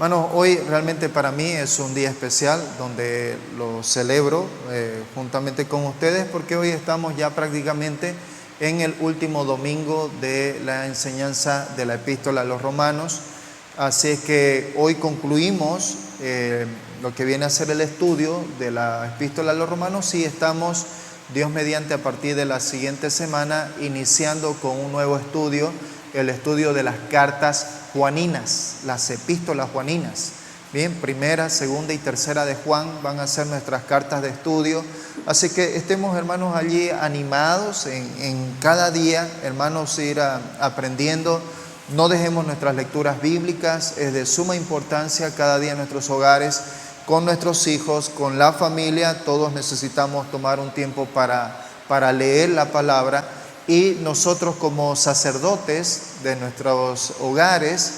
Hermanos, hoy realmente para mí es un día especial donde lo celebro juntamente con ustedes, porque hoy estamos ya prácticamente en el último domingo de la enseñanza de la Epístola a los Romanos. Así es que hoy concluimos lo que viene a ser el estudio de la Epístola a los Romanos y estamos, Dios mediante, a partir de la siguiente semana iniciando con un nuevo estudio, el estudio de las cartas juaninas, las epístolas juaninas. Bien, primera, segunda y tercera de Juan van a ser nuestras cartas de estudio. Así que estemos, hermanos, allí animados en cada día, hermanos, ir aprendiendo. No dejemos nuestras lecturas bíblicas, es de suma importancia cada día en nuestros hogares, con nuestros hijos, con la familia. Todos necesitamos tomar un tiempo para leer la palabra. Y nosotros como sacerdotes de nuestros hogares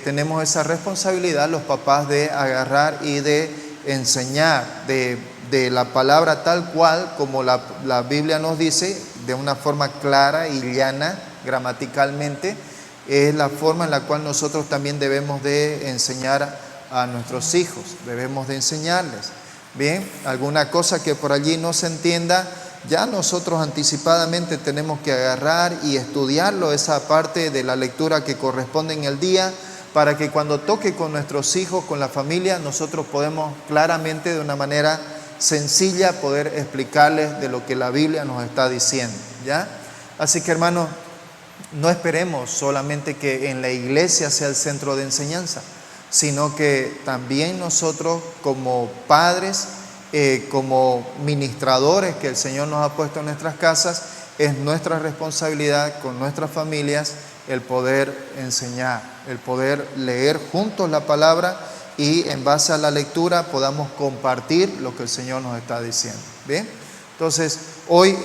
tenemos esa responsabilidad, los papás, de agarrar y de enseñar de la palabra tal cual como la Biblia nos dice, de una forma clara y llana gramaticalmente. Es la forma en la cual nosotros también debemos de enseñar a nuestros hijos, debemos de enseñarles. Bien, alguna cosa que por allí no se entienda, ya nosotros anticipadamente tenemos que agarrar y estudiarlo, esa parte de la lectura que corresponde en el día, para que cuando toque con nuestros hijos, con la familia, nosotros podemos claramente, de una manera sencilla, poder explicarles de lo que la Biblia nos está diciendo, ¿ya? Así que, hermanos, no esperemos solamente que en la iglesia sea el centro de enseñanza, sino que también nosotros como padres, como ministradores que el Señor nos ha puesto en nuestras casas, es nuestra responsabilidad con nuestras familias el poder enseñar, el poder leer juntos la palabra y en base a la lectura podamos compartir lo que el Señor nos está diciendo. Bien, entonces hoy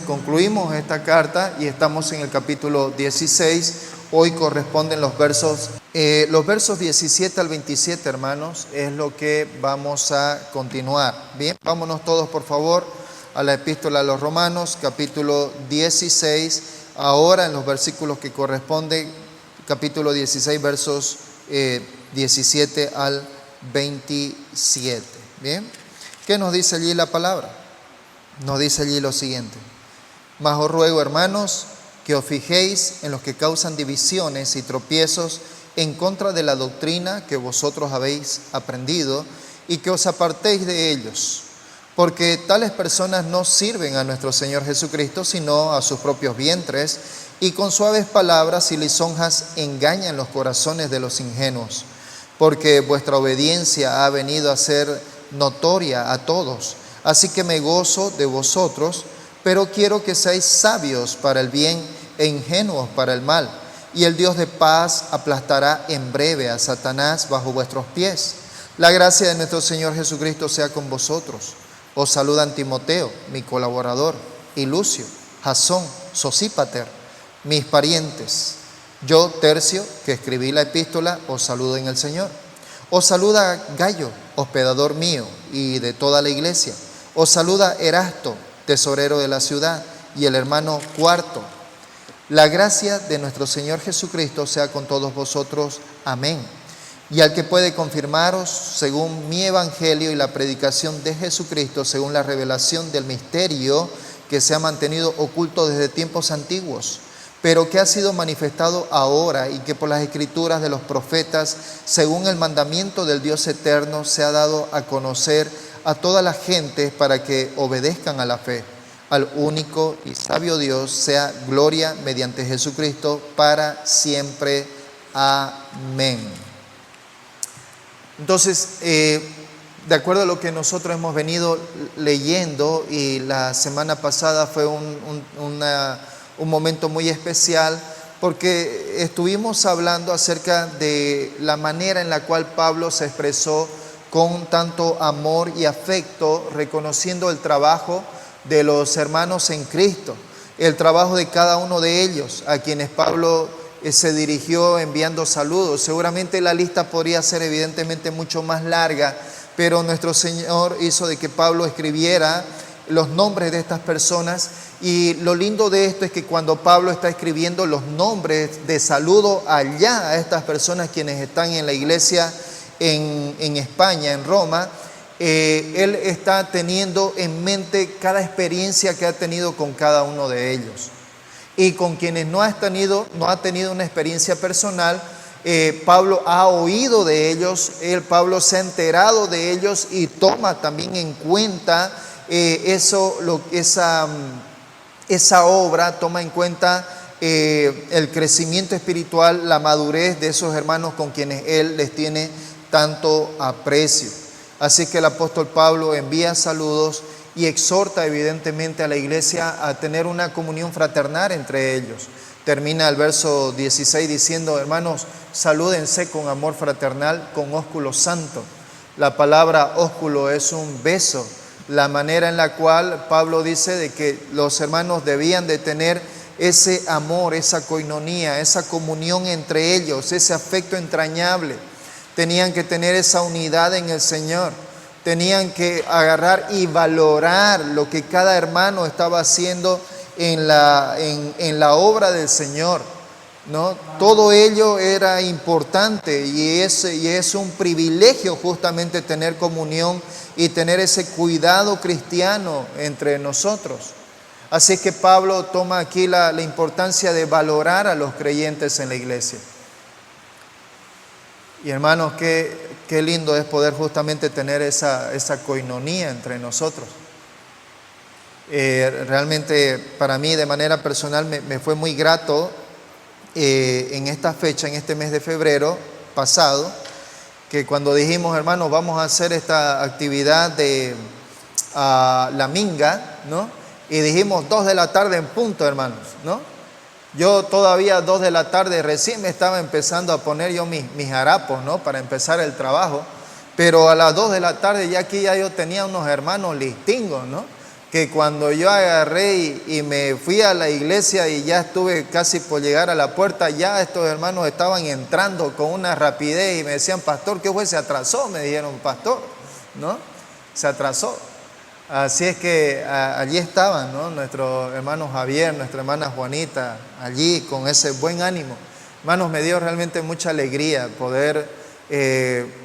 concluimos esta carta y estamos en el capítulo 16. Hoy corresponden los versos 17 al 27, hermanos, es lo que vamos a continuar. Bien, vámonos todos, por favor, a la Epístola a los Romanos, capítulo 16, ahora en los versículos que corresponden, capítulo 16, versos 17 al 27. Bien, ¿qué nos dice allí la palabra? Nos dice allí lo siguiente: mas os ruego, hermanos, que os fijéis en los que causan divisiones y tropiezos en contra de la doctrina que vosotros habéis aprendido, y que os apartéis de ellos, porque tales personas no sirven a nuestro Señor Jesucristo, sino a sus propios vientres, y con suaves palabras y lisonjas engañan los corazones de los ingenuos. Porque vuestra obediencia ha venido a ser notoria a todos, así que me gozo de vosotros, pero quiero que seáis sabios para el bien e ingenuos para el mal. Y el Dios de paz aplastará en breve a Satanás bajo vuestros pies. La gracia de nuestro Señor Jesucristo sea con vosotros. Os saludan Timoteo, mi colaborador, y Lucio, Jasón, Sosípater, mis parientes. Yo, Tercio, que escribí la epístola, os saludo en el Señor. Os saluda Gallo, hospedador mío y de toda la iglesia. Os saluda Erasto, tesorero de la ciudad, y el hermano Cuarto. La gracia de nuestro Señor Jesucristo sea con todos vosotros. Amén. Y al que puede confirmaros, según mi evangelio y la predicación de Jesucristo, según la revelación del misterio que se ha mantenido oculto desde tiempos antiguos, pero que ha sido manifestado ahora y que por las escrituras de los profetas, según el mandamiento del Dios eterno, se ha dado a conocer a toda la gente para que obedezcan a la fe. Al único y sabio Dios sea gloria mediante Jesucristo para siempre. Amén. Entonces, de acuerdo a lo que nosotros hemos venido leyendo, y la semana pasada fue un momento muy especial, porque estuvimos hablando acerca de la manera en la cual Pablo se expresó con tanto amor y afecto, reconociendo el trabajo de los hermanos en Cristo, el trabajo de cada uno de ellos, a quienes Pablo se dirigió enviando saludos. Seguramente la lista podría ser evidentemente mucho más larga, pero nuestro Señor hizo de que Pablo escribiera los nombres de estas personas Y lo lindo de esto es que cuando Pablo está escribiendo los nombres de saludo allá a estas personas quienes están en la iglesia en España, en Roma, él está teniendo en mente cada experiencia que ha tenido con cada uno de ellos. Y con quienes no ha tenido una experiencia personal, Pablo ha oído de ellos, Pablo se ha enterado de ellos y toma también en cuenta esa obra, toma en cuenta el crecimiento espiritual, la madurez de esos hermanos con quienes él les tiene tanto aprecio. Así que el apóstol Pablo envía saludos y exhorta evidentemente a la iglesia a tener una comunión fraternal entre ellos. Termina el verso 16 diciendo: hermanos, salúdense con amor fraternal, con ósculo santo. La palabra ósculo es un beso, la manera en la cual Pablo dice de que los hermanos debían de tener ese amor, esa coinonía, esa comunión entre ellos, ese afecto entrañable. Tenían que tener esa unidad en el Señor. Tenían que agarrar y valorar lo que cada hermano estaba haciendo en la obra del Señor, ¿no? Todo ello era importante y es un privilegio justamente tener comunión y tener ese cuidado cristiano entre nosotros. Así que Pablo toma aquí la importancia de valorar a los creyentes en la iglesia. Y hermanos, qué lindo es poder justamente tener esa coinonía entre nosotros. Realmente para mí de manera personal me fue muy grato en esta fecha, en este mes de febrero pasado, que cuando dijimos, hermanos, vamos a hacer esta actividad de la minga, ¿no? Y dijimos 2 de la tarde en punto, hermanos, ¿no? Yo todavía 2 de la tarde recién me estaba empezando a poner yo mis harapos, ¿no? Para empezar el trabajo, pero a las 2 de la tarde ya aquí ya yo tenía unos hermanos listingos, ¿no? Que cuando yo agarré y me fui a la iglesia y ya estuve casi por llegar a la puerta, ya estos hermanos estaban entrando con una rapidez y me decían: pastor, ¿qué fue? Se atrasó, me dijeron, pastor, ¿no? Se atrasó. Así es que allí estaban, ¿no? Nuestro hermano Javier, nuestra hermana Juanita, allí con ese buen ánimo. Hermanos, me dio realmente mucha alegría poder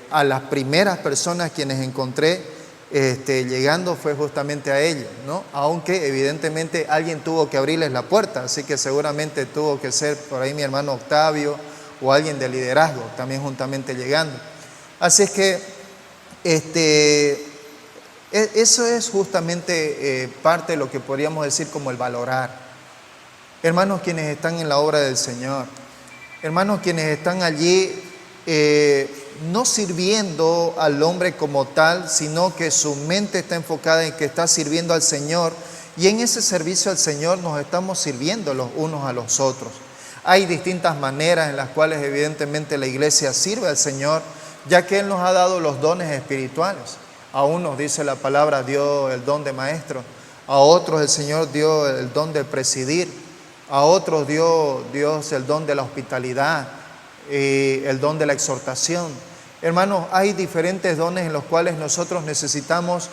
a las primeras personas quienes encontré llegando fue justamente a ellos, ¿no? Aunque evidentemente alguien tuvo que abrirles la puerta, así que seguramente tuvo que ser por ahí mi hermano Octavio o alguien de liderazgo también juntamente llegando. Así es que eso es justamente parte de lo que podríamos decir como el valorar. Hermanos quienes están en la obra del Señor, hermanos quienes están allí no sirviendo al hombre como tal, sino que su mente está enfocada en que está sirviendo al Señor, y en ese servicio al Señor nos estamos sirviendo los unos a los otros. Hay distintas maneras en las cuales evidentemente la iglesia sirve al Señor, ya que Él nos ha dado los dones espirituales. A unos, dice la palabra, dio el don de maestro, a otros el Señor dio el don de presidir, a otros dio Dios el don de la hospitalidad, el don de la exhortación. Hermanos, hay diferentes dones en los cuales nosotros necesitamos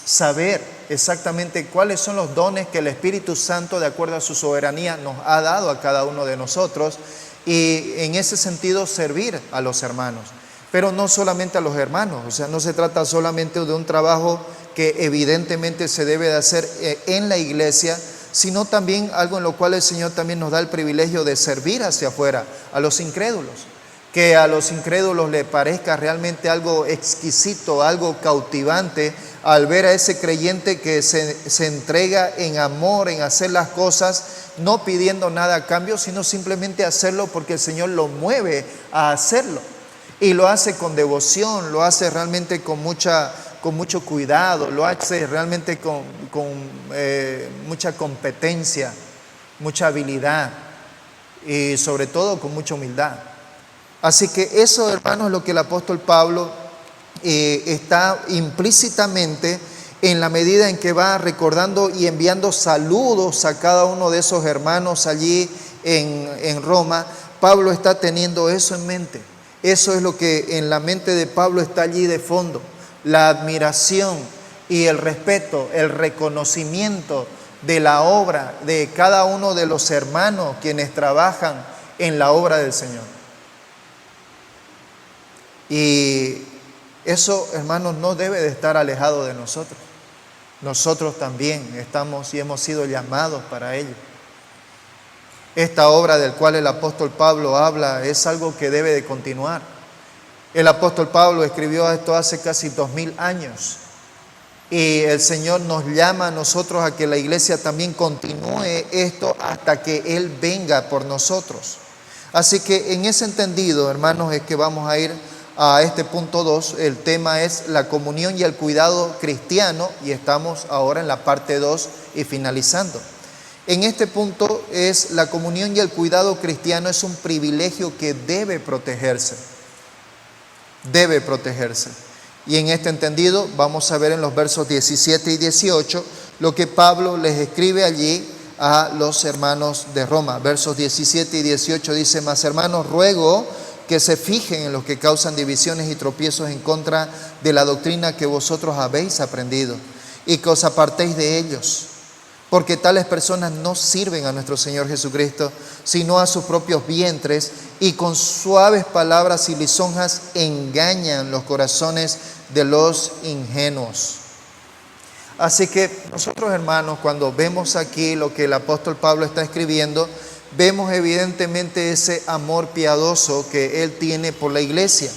saber exactamente cuáles son los dones que el Espíritu Santo, de acuerdo a su soberanía, nos ha dado a cada uno de nosotros, y en ese sentido servir a los hermanos. Pero no solamente a los hermanos, o sea, no se trata solamente de un trabajo que evidentemente se debe de hacer en la iglesia, sino también algo en lo cual el Señor también nos da el privilegio de servir hacia afuera, a los incrédulos. Que a los incrédulos les parezca realmente algo exquisito, algo cautivante, al ver a ese creyente que se entrega en amor, en hacer las cosas, no pidiendo nada a cambio, sino simplemente hacerlo porque el Señor lo mueve a hacerlo. Y lo hace con devoción, lo hace realmente con mucho cuidado, lo hace realmente con mucha competencia, mucha habilidad y sobre todo con mucha humildad. Así que eso, hermanos, es lo que el apóstol Pablo está implícitamente, en la medida en que va recordando y enviando saludos a cada uno de esos hermanos allí en Roma. Pablo está teniendo eso en mente. Eso es lo que en la mente de Pablo está allí de fondo. La admiración y el respeto, el reconocimiento de la obra de cada uno de los hermanos quienes trabajan en la obra del Señor. Y eso, hermanos, no debe de estar alejado de nosotros. Nosotros también estamos y hemos sido llamados para ello. Esta obra del cual el apóstol Pablo habla es algo que debe de continuar. El apóstol Pablo escribió esto hace casi 2000 años. Y el Señor nos llama a nosotros a que la iglesia también continúe esto hasta que Él venga por nosotros. Así que en ese entendido, hermanos, es que vamos a ir a este punto 2. El tema es la comunión y el cuidado cristiano y estamos ahora en la parte 2 y finalizando. En este punto es la comunión y el cuidado cristiano es un privilegio que debe protegerse. Debe protegerse. Y en este entendido vamos a ver en los versos 17 y 18 lo que Pablo les escribe allí a los hermanos de Roma. Versos 17 y 18 dice: mas hermanos, ruego que se fijen en los que causan divisiones y tropiezos en contra de la doctrina que vosotros habéis aprendido, y que os apartéis de ellos, porque tales personas no sirven a nuestro Señor Jesucristo, sino a sus propios vientres, y con suaves palabras y lisonjas engañan los corazones de los ingenuos. Así que nosotros, hermanos, cuando vemos aquí lo que el apóstol Pablo está escribiendo, vemos evidentemente ese amor piadoso que él tiene por la iglesia.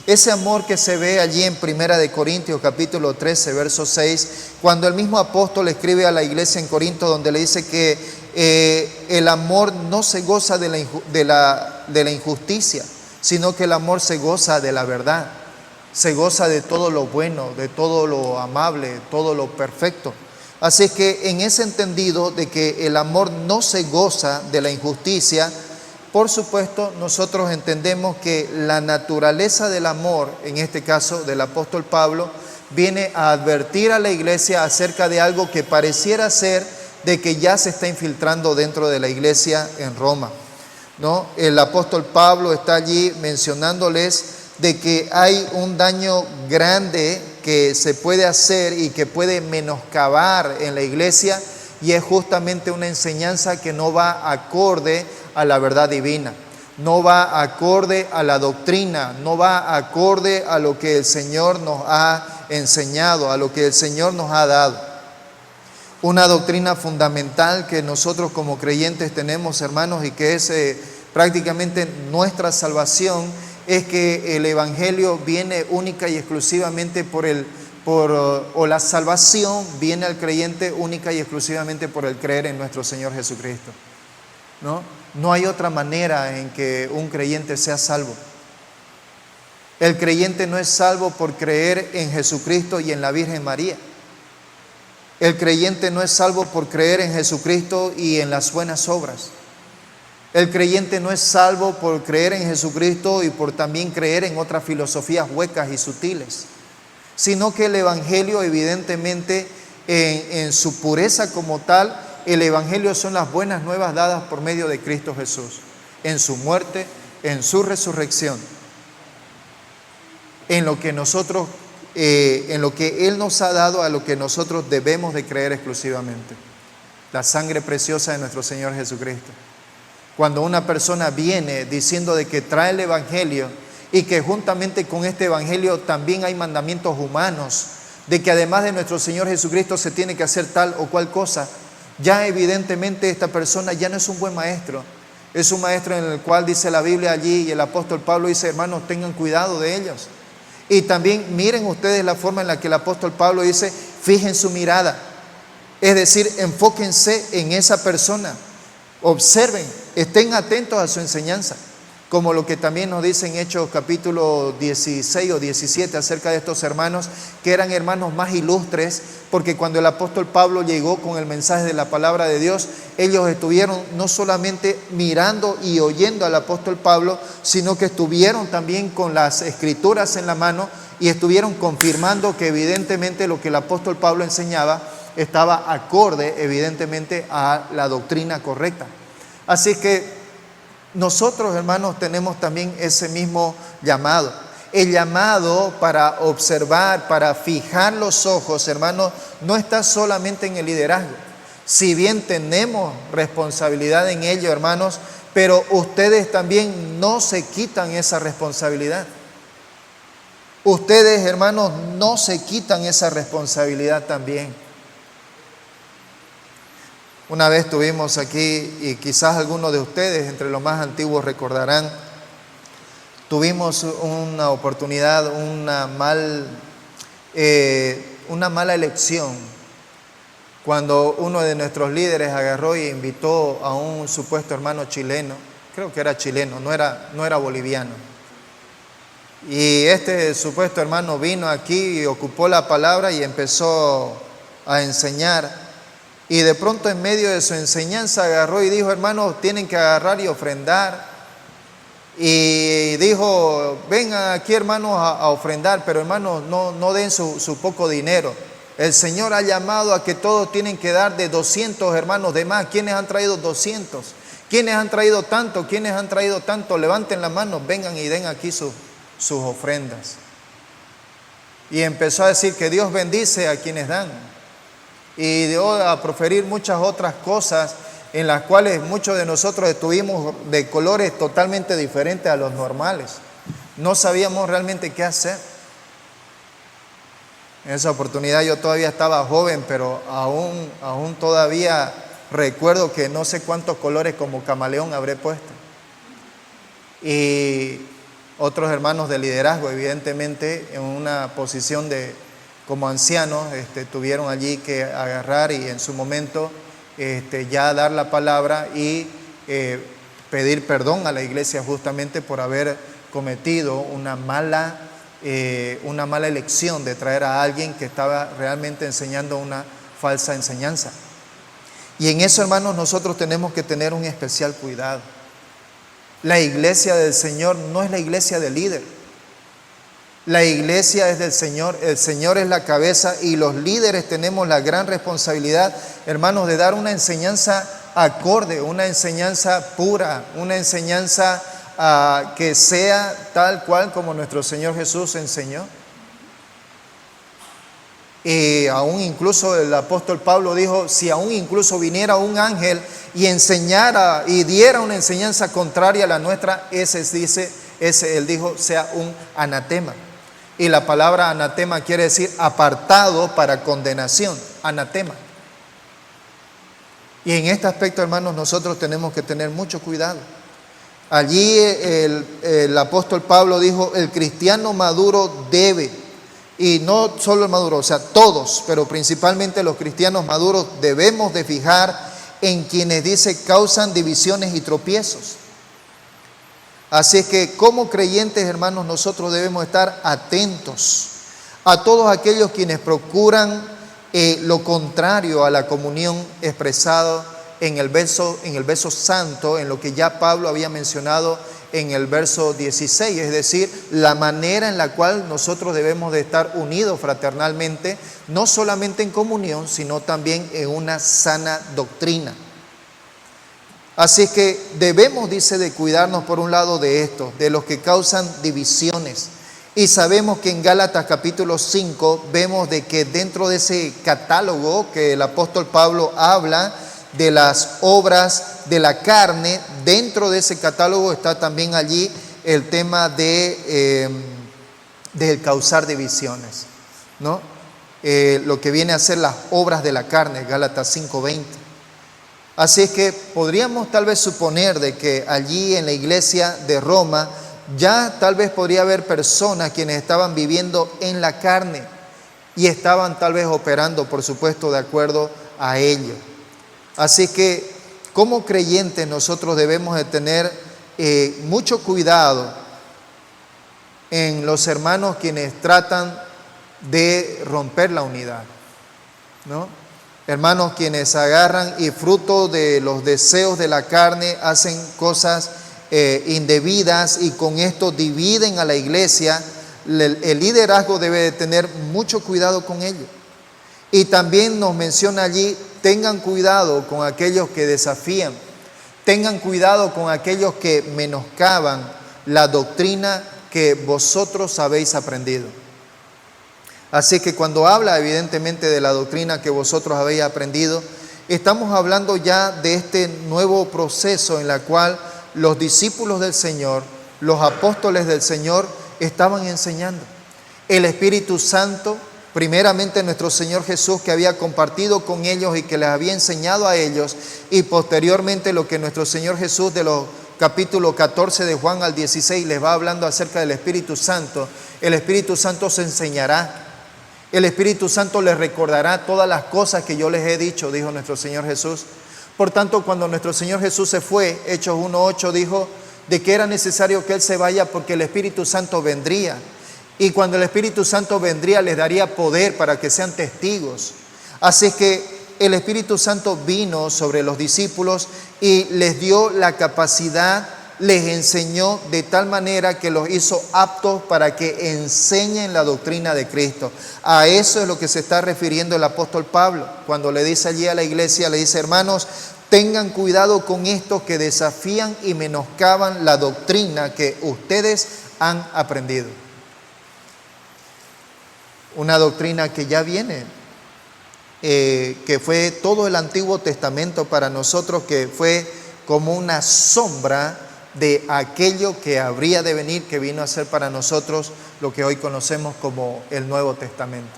Ese amor que se ve allí en 1 Corintios capítulo 13, verso 6, cuando el mismo apóstol escribe a la iglesia en Corinto, donde le dice que el amor no se goza de la injusticia, sino que el amor se goza de la verdad, se goza de todo lo bueno, de todo lo amable, todo lo perfecto. Así que en ese entendido de que el amor no se goza de la injusticia, por supuesto nosotros entendemos que la naturaleza del amor, en este caso del apóstol Pablo, viene a advertir a la iglesia acerca de algo que pareciera ser de que ya se está infiltrando dentro de la iglesia en Roma, ¿no? El apóstol Pablo está allí mencionándoles de que hay un daño grande que se puede hacer y que puede menoscabar en la iglesia, y es justamente una enseñanza que no va acorde a la verdad divina, no va acorde a la doctrina, no va acorde a lo que el Señor nos ha enseñado, a lo que el Señor nos ha dado. Una doctrina fundamental que nosotros como creyentes tenemos, hermanos, y que es prácticamente nuestra salvación, es que el Evangelio viene única y exclusivamente o la salvación viene al creyente única y exclusivamente por el creer en nuestro Señor Jesucristo, ¿no? No hay otra manera en que un creyente sea salvo. El creyente no es salvo por creer en Jesucristo y en la Virgen María. El creyente no es salvo por creer en Jesucristo y en las buenas obras. El creyente no es salvo por creer en Jesucristo y por también creer en otras filosofías huecas y sutiles, sino que el Evangelio, evidentemente, en su pureza como tal, el Evangelio son las buenas nuevas dadas por medio de Cristo Jesús, en su muerte, en su resurrección, en lo que nosotros, en lo que Él nos ha dado, a lo que nosotros debemos de creer exclusivamente, la sangre preciosa de nuestro Señor Jesucristo. Cuando una persona viene diciendo de que trae el Evangelio y que juntamente con este Evangelio también hay mandamientos humanos, de que además de nuestro Señor Jesucristo se tiene que hacer tal o cual cosa, ya evidentemente esta persona ya no es un buen maestro. Es un maestro en el cual dice la Biblia allí, y el apóstol Pablo dice: hermanos, tengan cuidado de ellos. Y también miren ustedes la forma en la que el apóstol Pablo dice: fijen su mirada. Es decir, enfóquense en esa persona. Observen, estén atentos a su enseñanza, como lo que también nos dice en Hechos capítulo 16 o 17 acerca de estos hermanos, que eran hermanos más ilustres, porque cuando el apóstol Pablo llegó con el mensaje de la palabra de Dios, ellos estuvieron no solamente mirando y oyendo al apóstol Pablo, sino que estuvieron también con las escrituras en la mano y estuvieron confirmando que evidentemente lo que el apóstol Pablo enseñaba estaba acorde evidentemente a la doctrina correcta. Así que nosotros, hermanos, tenemos también ese mismo llamado. El llamado para observar, para fijar los ojos, hermanos, no está solamente en el liderazgo, Si bien tenemos responsabilidad en ello, hermanos, pero ustedes también no se quitan esa responsabilidad. Ustedes, hermanos, no se quitan esa responsabilidad también. Una vez tuvimos aquí, y quizás algunos de ustedes, entre los más antiguos, recordarán, tuvimos una oportunidad, una mala elección, cuando uno de nuestros líderes agarró e invitó a un supuesto hermano chileno, creo que era chileno, no era boliviano. Y este supuesto hermano vino aquí y ocupó la palabra y empezó a enseñar. Y de pronto en medio de su enseñanza agarró y dijo: hermanos, tienen que agarrar y ofrendar. Y dijo: vengan aquí, hermanos, a ofrendar, pero hermanos, no den su poco dinero. El Señor ha llamado a que todos tienen que dar de 200, hermanos, de más. ¿Quiénes han traído 200? ¿Quiénes han traído tanto? ¿Quiénes han traído tanto? Levanten la mano, vengan y den aquí sus ofrendas. Y empezó a decir que Dios bendice a quienes dan. Y dio a proferir muchas otras cosas en las cuales muchos de nosotros estuvimos de colores totalmente diferentes a los normales. No sabíamos realmente qué hacer. En esa oportunidad yo todavía estaba joven, pero aún todavía recuerdo que no sé cuántos colores como camaleón habré puesto. Y otros hermanos de liderazgo, evidentemente, en una posición como ancianos, tuvieron allí que agarrar y en su momento ya dar la palabra y pedir perdón a la iglesia justamente por haber cometido una mala elección de traer a alguien que estaba realmente enseñando una falsa enseñanza. Y en eso, hermanos, nosotros tenemos que tener un especial cuidado. La iglesia del Señor no es la iglesia del líder. La iglesia es del Señor, el Señor es la cabeza y los líderes tenemos la gran responsabilidad, hermanos, de dar una enseñanza acorde, una enseñanza pura, una enseñanza que sea tal cual como nuestro Señor Jesús enseñó. Y aún incluso el apóstol Pablo dijo: si aún incluso viniera un ángel y enseñara y diera una enseñanza contraria a la nuestra, él dijo, sea un anatema. Y la palabra anatema quiere decir apartado para condenación, anatema. Y en este aspecto, hermanos, nosotros tenemos que tener mucho cuidado. Allí el apóstol Pablo dijo: el cristiano maduro debe, y no solo el maduro, o sea, todos, pero principalmente los cristianos maduros debemos de fijar en quienes dice causan divisiones y tropiezos. Así es que como creyentes, hermanos, nosotros debemos estar atentos a todos aquellos quienes procuran lo contrario a la comunión expresado en el verso santo, en lo que ya Pablo había mencionado en el verso 16, es decir, la manera en la cual nosotros debemos de estar unidos fraternalmente, no solamente en comunión, sino también en una sana doctrina. Así es que debemos, dice, de cuidarnos por un lado de esto, de los que causan divisiones. Y sabemos que en Gálatas capítulo 5 vemos de que dentro de ese catálogo que el apóstol Pablo habla de las obras de la carne, dentro de ese catálogo está también allí el tema del causar divisiones, ¿no? Lo que viene a ser las obras de la carne, Gálatas 5:20. Así es que podríamos tal vez suponer de que allí en la iglesia de Roma ya tal vez podría haber personas quienes estaban viviendo en la carne y estaban tal vez operando, por supuesto, de acuerdo a ello. Así que como creyentes nosotros debemos de tener mucho cuidado en los hermanos quienes tratan de romper la unidad, ¿no? Hermanos quienes agarran y fruto de los deseos de la carne hacen cosas indebidas y con esto dividen a la iglesia. El liderazgo debe de tener mucho cuidado con ello. Y también nos menciona allí: tengan cuidado con aquellos que desafían, tengan cuidado con aquellos que menoscaban la doctrina que vosotros habéis aprendido. Así que cuando habla evidentemente de la doctrina que vosotros habéis aprendido, estamos hablando ya de este nuevo proceso en el cual los discípulos del Señor, los apóstoles del Señor, estaban enseñando. El Espíritu Santo, primeramente nuestro Señor Jesús, que había compartido con ellos y que les había enseñado a ellos, y posteriormente lo que nuestro Señor Jesús de los capítulo 14 de Juan al 16 les va hablando acerca del Espíritu Santo. El Espíritu Santo se enseñará. El Espíritu Santo les recordará todas las cosas que yo les he dicho, dijo nuestro Señor Jesús. Por tanto, cuando nuestro Señor Jesús se fue, Hechos 1:8 dijo de que era necesario que Él se vaya porque el Espíritu Santo vendría. Y cuando el Espíritu Santo vendría, les daría poder para que sean testigos. Así que el Espíritu Santo vino sobre los discípulos y les dio la capacidad, les enseñó de tal manera que los hizo aptos para que enseñen la doctrina de Cristo. A eso es lo que se está refiriendo el apóstol Pablo, cuando le dice allí a la iglesia, le dice: hermanos, tengan cuidado con estos que desafían y menoscaban la doctrina que ustedes han aprendido. Una doctrina que ya viene, que fue todo el Antiguo Testamento para nosotros, que fue como una sombra de aquello que habría de venir, que vino a ser para nosotros lo que hoy conocemos como el Nuevo Testamento,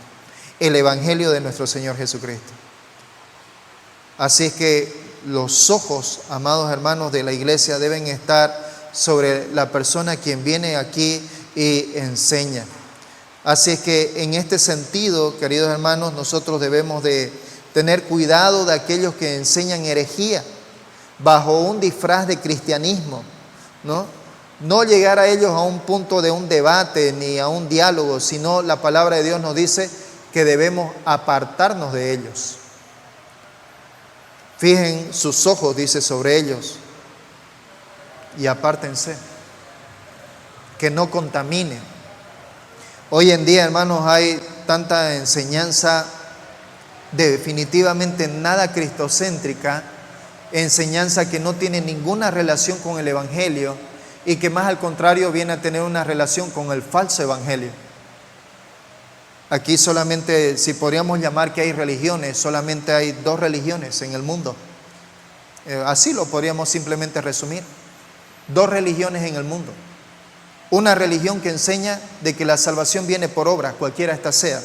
el Evangelio de nuestro Señor Jesucristo. Así es que los ojos, amados hermanos de la iglesia, deben estar sobre la persona quien viene aquí y enseña. Así es que en este sentido, queridos hermanos, nosotros debemos de tener cuidado de aquellos que enseñan herejía bajo un disfraz de cristianismo, ¿no? No llegar a ellos a un punto de un debate ni a un diálogo, sino la palabra de Dios nos dice que debemos apartarnos de ellos. Fijen sus ojos, dice, sobre ellos y apártense, que no contaminen. Hoy en día, hermanos, hay tanta enseñanza definitivamente nada cristocéntrica, enseñanza que no tiene ninguna relación con el Evangelio y que más al contrario viene a tener una relación con el falso Evangelio. Aquí solamente, si podríamos llamar que hay religiones, solamente hay dos religiones en el mundo. Así lo podríamos simplemente resumir. Dos religiones en el mundo. Una religión que enseña de que la salvación viene por obra, cualquiera ésta sea.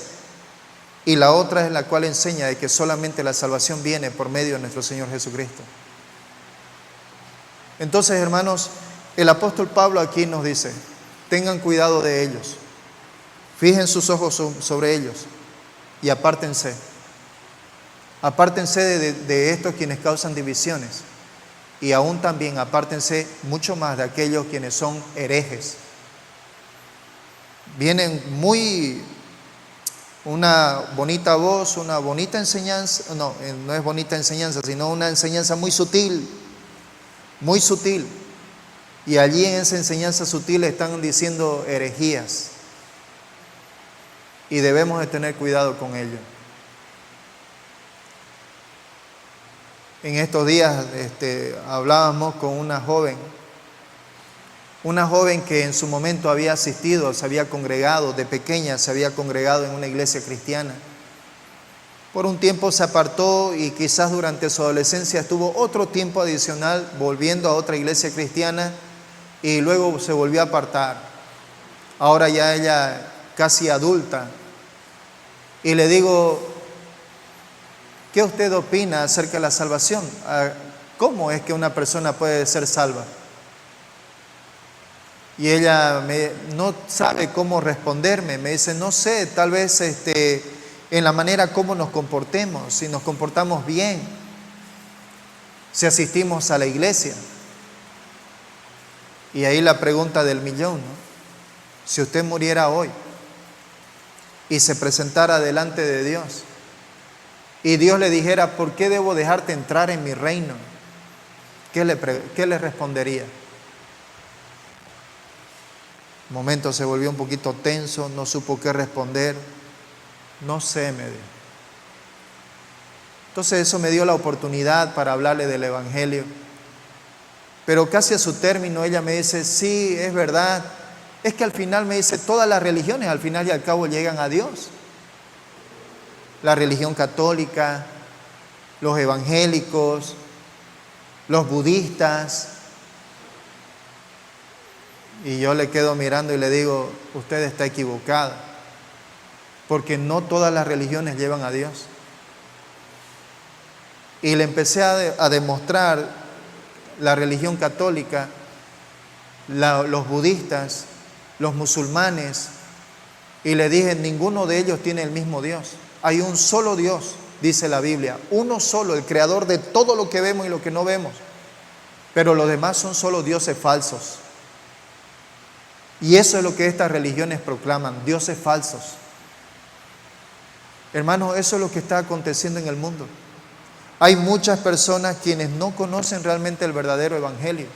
Y la otra es la cual enseña de que solamente la salvación viene por medio de nuestro Señor Jesucristo. Entonces, hermanos, el apóstol Pablo aquí nos dice: tengan cuidado de ellos, fijen sus ojos sobre ellos y apártense. Apártense de estos quienes causan divisiones, y aún también apártense mucho más de aquellos quienes son herejes. Vienen una bonita voz, una bonita enseñanza, no es bonita enseñanza, sino una enseñanza muy sutil, y allí en esa enseñanza sutil están diciendo herejías, y debemos de tener cuidado con ello. En estos días hablábamos con una joven que en su momento había asistido, se había congregado, de pequeña se había congregado en una iglesia cristiana. Por un tiempo se apartó y quizás durante su adolescencia estuvo otro tiempo adicional volviendo a otra iglesia cristiana y luego se volvió a apartar. Ahora ya ella casi adulta. Y le digo: ¿qué usted opina acerca de la salvación? ¿Cómo es que una persona puede ser salva? Y ella no sabe cómo responderme. Me dice: no sé, tal vez en la manera como nos comportemos, si nos comportamos bien, si asistimos a la iglesia. Y ahí la pregunta del millón, ¿no? Si usted muriera hoy y se presentara delante de Dios y Dios le dijera: ¿por qué debo dejarte entrar en mi reino? ¿Qué le respondería? Un momento se volvió un poquito tenso, no supo qué responder. No sé, me dijo. Entonces eso me dio la oportunidad para hablarle del Evangelio. Pero casi a su término ella me dice: sí, es verdad. Es que al final, me dice, todas las religiones al final y al cabo llegan a Dios. La religión católica, los evangélicos, los budistas. Y yo le quedo mirando y le digo, usted está equivocada, porque no todas las religiones llevan a Dios. Y le empecé a demostrar la religión católica, los budistas, los musulmanes, y le dije, ninguno de ellos tiene el mismo Dios. Hay un solo Dios, dice la Biblia, uno solo, el creador de todo lo que vemos y lo que no vemos. Pero los demás son solo dioses falsos. Y eso es lo que estas religiones proclaman, dioses falsos. Hermanos, eso es lo que está aconteciendo en el mundo. Hay muchas personas quienes no conocen realmente el verdadero evangelio.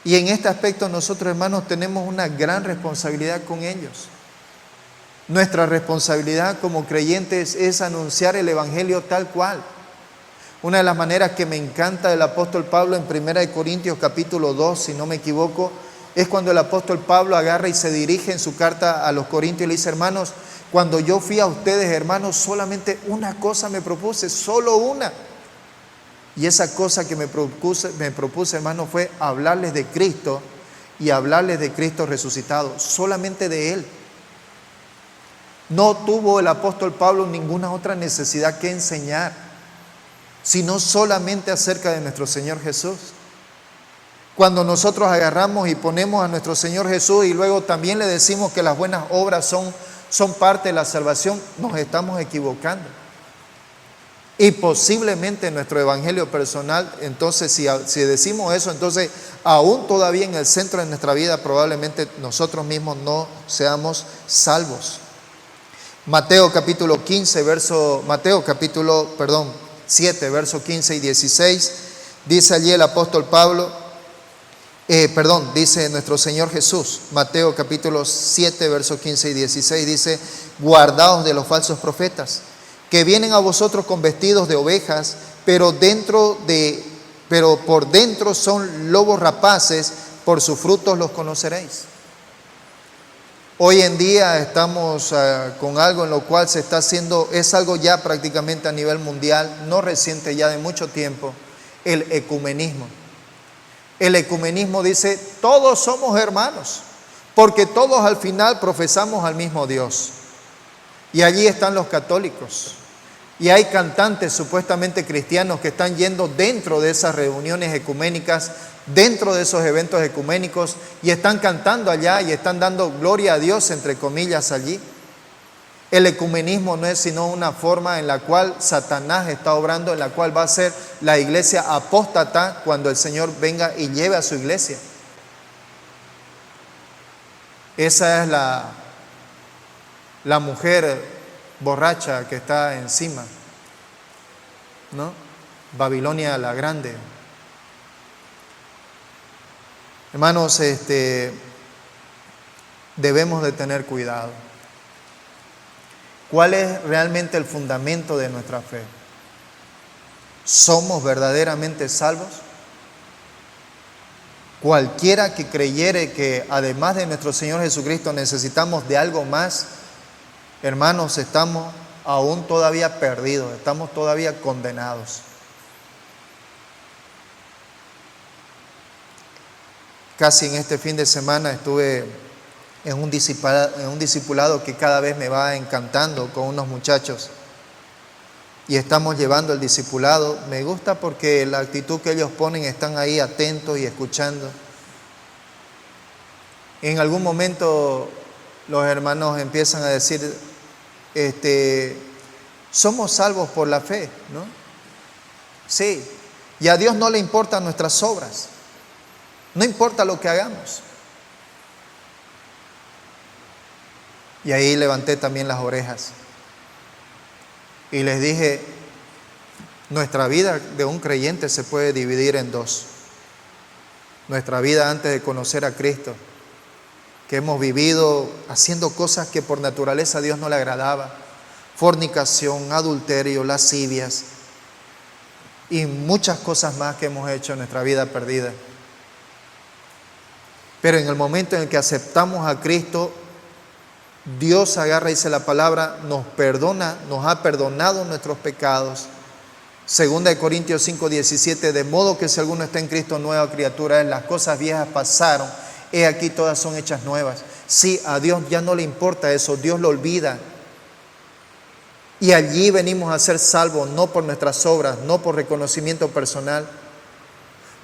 Y en este aspecto nosotros, hermanos, tenemos una gran responsabilidad con ellos. Nuestra responsabilidad como creyentes es anunciar el evangelio tal cual. Una de las maneras que me encanta del apóstol Pablo en 1 Corintios capítulo 2, si no me equivoco, es cuando el apóstol Pablo agarra y se dirige en su carta a los Corintios y le dice, hermanos, cuando yo fui a ustedes, hermanos, solamente una cosa me propuse, solo una. Y esa cosa que me propuse, hermanos, fue hablarles de Cristo y hablarles de Cristo resucitado, solamente de Él. No tuvo el apóstol Pablo ninguna otra necesidad que enseñar, sino solamente acerca de nuestro Señor Jesús. Cuando nosotros agarramos y ponemos a nuestro Señor Jesús y luego también le decimos que las buenas obras son parte de la salvación, nos estamos equivocando. Y posiblemente en nuestro evangelio personal, entonces si decimos eso, entonces aún todavía en el centro de nuestra vida probablemente nosotros mismos no seamos salvos. Mateo capítulo 7, verso 15 y 16, dice allí el apóstol Pablo, dice nuestro Señor Jesús, Mateo capítulo 7, verso 15 y 16, dice, guardaos de los falsos profetas, que vienen a vosotros con vestidos de ovejas, pero por dentro son lobos rapaces, por sus frutos los conoceréis. Hoy en día estamos con algo en lo cual se está haciendo, es algo ya prácticamente a nivel mundial, no reciente, ya de mucho tiempo, el ecumenismo. El ecumenismo dice, todos somos hermanos, porque todos al final profesamos al mismo Dios. Y allí están los católicos. Y hay cantantes supuestamente cristianos que están yendo dentro de esas reuniones ecuménicas, dentro de esos eventos ecuménicos, y están cantando allá y están dando gloria a Dios, entre comillas, allí. El ecumenismo no es sino una forma en la cual Satanás está obrando, en la cual va a ser la iglesia apóstata cuando el Señor venga y lleve a su iglesia. Esa es la mujer borracha que está encima, ¿no? Babilonia la Grande. Hermanos, debemos de tener cuidado. ¿Cuál es realmente el fundamento de nuestra fe? ¿Somos verdaderamente salvos? Cualquiera que creyere que además de nuestro Señor Jesucristo necesitamos de algo más, hermanos, estamos aún todavía perdidos, estamos todavía condenados. Casi en este fin de semana estuve en un discipulado que cada vez me va encantando con unos muchachos. Y estamos llevando el discipulado. Me gusta porque la actitud que ellos ponen, están ahí atentos y escuchando. En algún momento los hermanos empiezan a decir, somos salvos por la fe, ¿no? Sí, y a Dios no le importan nuestras obras, no importa lo que hagamos. Y ahí levanté también las orejas y les dije, nuestra vida de un creyente se puede dividir en dos. Nuestra vida antes de conocer a Cristo, que hemos vivido haciendo cosas que por naturaleza a Dios no le agradaba, fornicación, adulterio, lascivias y muchas cosas más que hemos hecho en nuestra vida perdida. Pero en el momento en el que aceptamos a Cristo, Dios agarra, dice la palabra, nos perdona, nos ha perdonado nuestros pecados, Segunda de Corintios 5:17, de modo que si alguno está en Cristo, nueva criatura es, las cosas viejas pasaron, he aquí todas son hechas nuevas. Sí, a Dios ya no le importa eso, Dios lo olvida. Y allí venimos a ser salvos, no por nuestras obras, no por reconocimiento personal.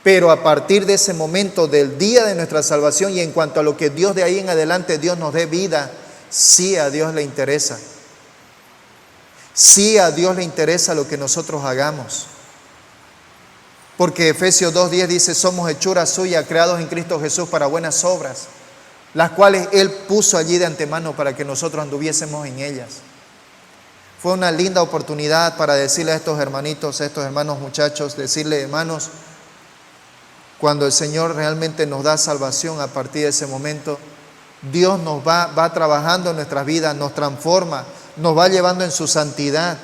Pero a partir de ese momento, del día de nuestra salvación y en cuanto a lo que Dios de ahí en adelante, Dios nos dé vida, sí a Dios le interesa. Sí a Dios le interesa lo que nosotros hagamos. Porque Efesios 2:10 dice, somos hechura suya, creados en Cristo Jesús para buenas obras, las cuales Él puso allí de antemano para que nosotros anduviésemos en ellas. Fue una linda oportunidad para decirle a estos hermanitos, a estos hermanos muchachos, decirle, hermanos, cuando el Señor realmente nos da salvación, a partir de ese momento, Dios nos va trabajando en nuestras vidas, nos transforma, nos va llevando en su santidad.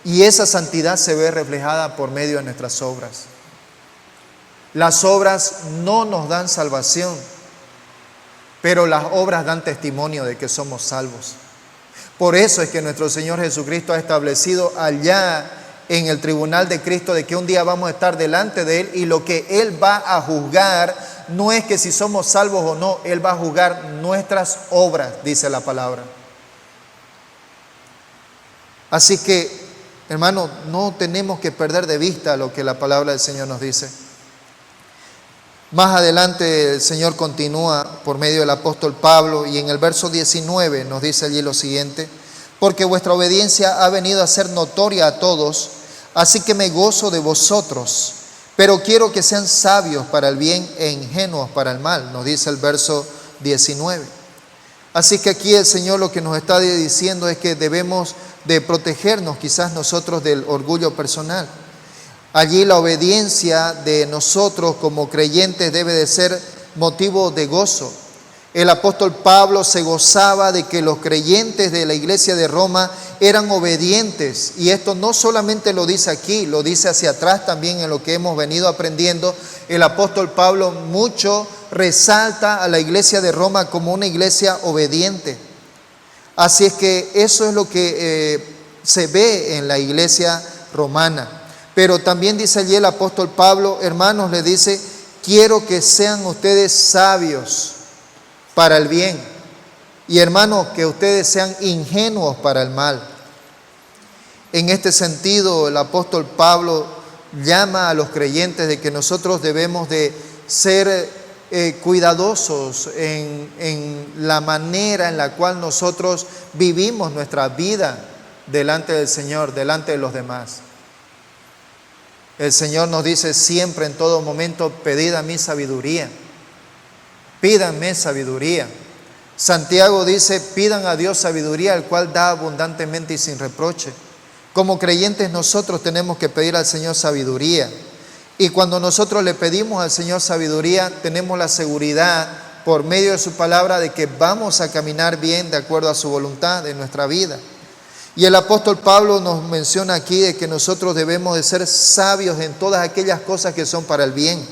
Y esa santidad se ve reflejada por medio de nuestras obras. Las obras no nos dan salvación, pero las obras dan testimonio de que somos salvos. Por eso es que nuestro Señor Jesucristo ha establecido allá en el tribunal de Cristo de que un día vamos a estar delante de Él y lo que Él va a juzgar no es que si somos salvos o no, Él va a juzgar nuestras obras, dice la palabra. Así que, hermano, no tenemos que perder de vista lo que la palabra del Señor nos dice. Más adelante el Señor continúa por medio del apóstol Pablo y en el verso 19 nos dice allí lo siguiente: porque vuestra obediencia ha venido a ser notoria a todos, así que me gozo de vosotros, pero quiero que sean sabios para el bien e ingenuos para el mal, nos dice el verso 19. Así que aquí el Señor lo que nos está diciendo es que debemos de protegernos quizás nosotros del orgullo personal. Allí la obediencia de nosotros como creyentes debe de ser motivo de gozo. El apóstol Pablo se gozaba de que los creyentes de la iglesia de Roma eran obedientes. Y esto no solamente lo dice aquí, lo dice hacia atrás también en lo que hemos venido aprendiendo. El apóstol Pablo mucho resalta a la iglesia de Roma como una iglesia obediente. Así es que eso es lo que se ve en la iglesia romana. Pero también dice allí el apóstol Pablo, hermanos, le dice, quiero que sean ustedes sabios para el bien y hermanos, que ustedes sean ingenuos para el mal. En este sentido, el apóstol Pablo llama a los creyentes de que nosotros debemos de ser cuidadosos en la manera en la cual nosotros vivimos nuestra vida delante del Señor, delante de los demás. El Señor nos dice siempre, en todo momento, pedid a mí sabiduría. Pídanme sabiduría. Santiago dice, pidan a Dios sabiduría, el cual da abundantemente y sin reproche. Como creyentes nosotros tenemos que pedir al Señor sabiduría. Y cuando nosotros le pedimos al Señor sabiduría, tenemos la seguridad por medio de su palabra de que vamos a caminar bien de acuerdo a su voluntad en nuestra vida. Y el apóstol Pablo nos menciona aquí de que nosotros debemos de ser sabios en todas aquellas cosas que son para el bien.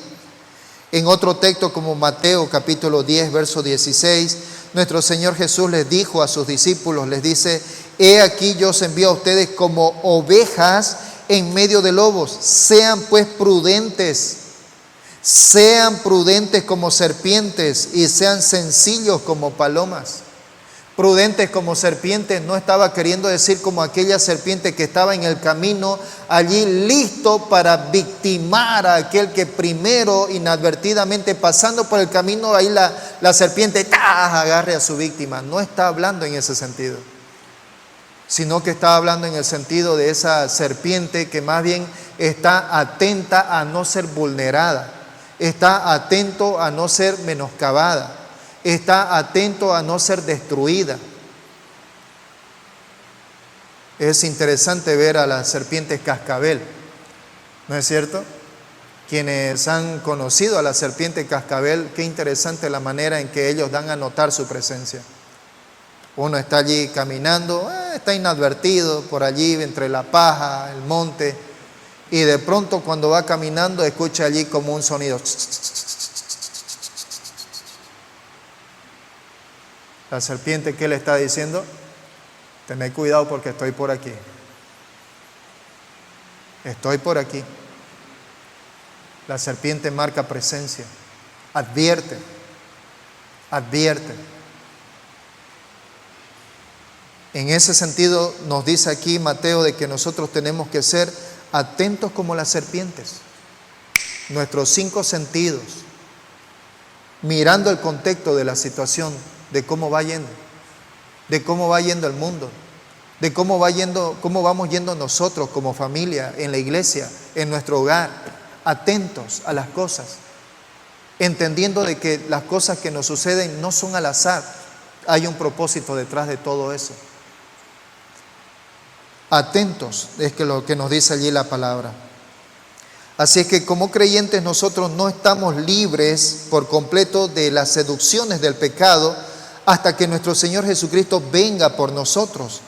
En otro texto como Mateo capítulo 10, verso 16, nuestro Señor Jesús les dijo a sus discípulos, les dice, he aquí yo os envío a ustedes como ovejas en medio de lobos. Sean pues prudentes, sean prudentes como serpientes y sean sencillos como palomas. Prudentes como serpientes no estaba queriendo decir como aquella serpiente que estaba en el camino allí listo para victimar a aquel que primero inadvertidamente pasando por el camino ahí la serpiente agarre a su víctima. No está hablando en ese sentido, sino que está hablando en el sentido de esa serpiente que más bien está atenta a no ser vulnerada, está atento a no ser menoscabada, está atento a no ser destruida. Es interesante ver a las serpientes cascabel, ¿no es cierto? Quienes han conocido a la serpiente cascabel, qué interesante la manera en que ellos dan a notar su presencia. Uno está allí caminando, está inadvertido por allí entre la paja, el monte, y de pronto cuando va caminando escucha allí como un sonido. La serpiente, ¿qué le está diciendo? Tened cuidado porque estoy por aquí. Estoy por aquí. La serpiente marca presencia. Advierte. Advierte. En ese sentido nos dice aquí Mateo de que nosotros tenemos que ser atentos como las serpientes. Nuestros 5 sentidos, mirando el contexto de la situación, de cómo va yendo, de cómo va yendo el mundo, de cómo vamos yendo nosotros como familia, en la iglesia, en nuestro hogar, atentos a las cosas, entendiendo de que las cosas que nos suceden no son al azar, hay un propósito detrás de todo eso. Atentos es que lo que nos dice allí la palabra. Así es que como creyentes nosotros no estamos libres por completo de las seducciones del pecado hasta que nuestro Señor Jesucristo venga por nosotros.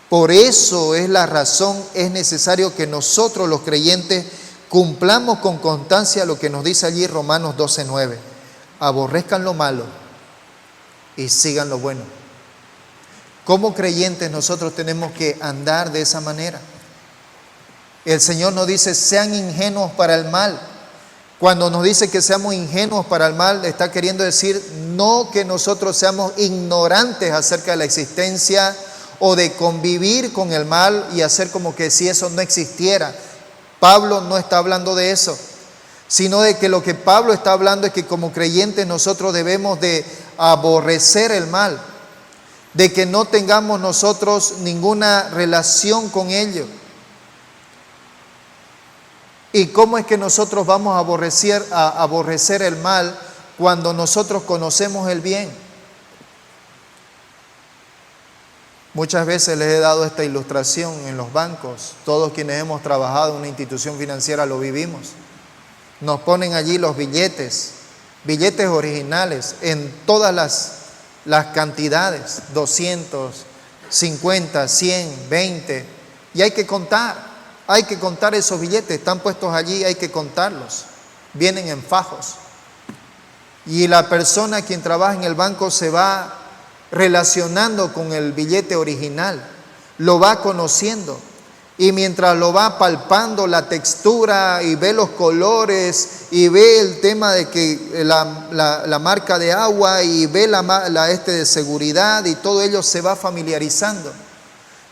Por eso es la razón, es necesario que nosotros los creyentes cumplamos con constancia lo que nos dice allí Romanos 12:9. Aborrezcan lo malo y sigan lo bueno. Como creyentes nosotros tenemos que andar de esa manera. El Señor nos dice, sean ingenuos para el mal. Cuando nos dice que seamos ingenuos para el mal, está queriendo decir no que nosotros seamos ignorantes acerca de la existencia o de convivir con el mal y hacer como que si eso no existiera. Pablo no está hablando de eso, sino de que lo que Pablo está hablando es que como creyentes nosotros debemos de aborrecer el mal, de que no tengamos nosotros ninguna relación con ello. ¿Y cómo es que nosotros vamos a aborrecer el mal cuando nosotros conocemos el bien? Muchas veces les he dado esta ilustración en los bancos. Todos quienes hemos trabajado en una institución financiera lo vivimos. Nos ponen allí los billetes originales en todas las cantidades, 200, 50, 100, 20, y hay que contar esos billetes, están puestos allí, hay que contarlos, vienen en fajos. Y la persona quien trabaja en el banco se va relacionando con el billete original, lo va conociendo, y mientras lo va palpando la textura y ve los colores y ve el tema de que la marca de agua y ve la de seguridad y todo ello se va familiarizando.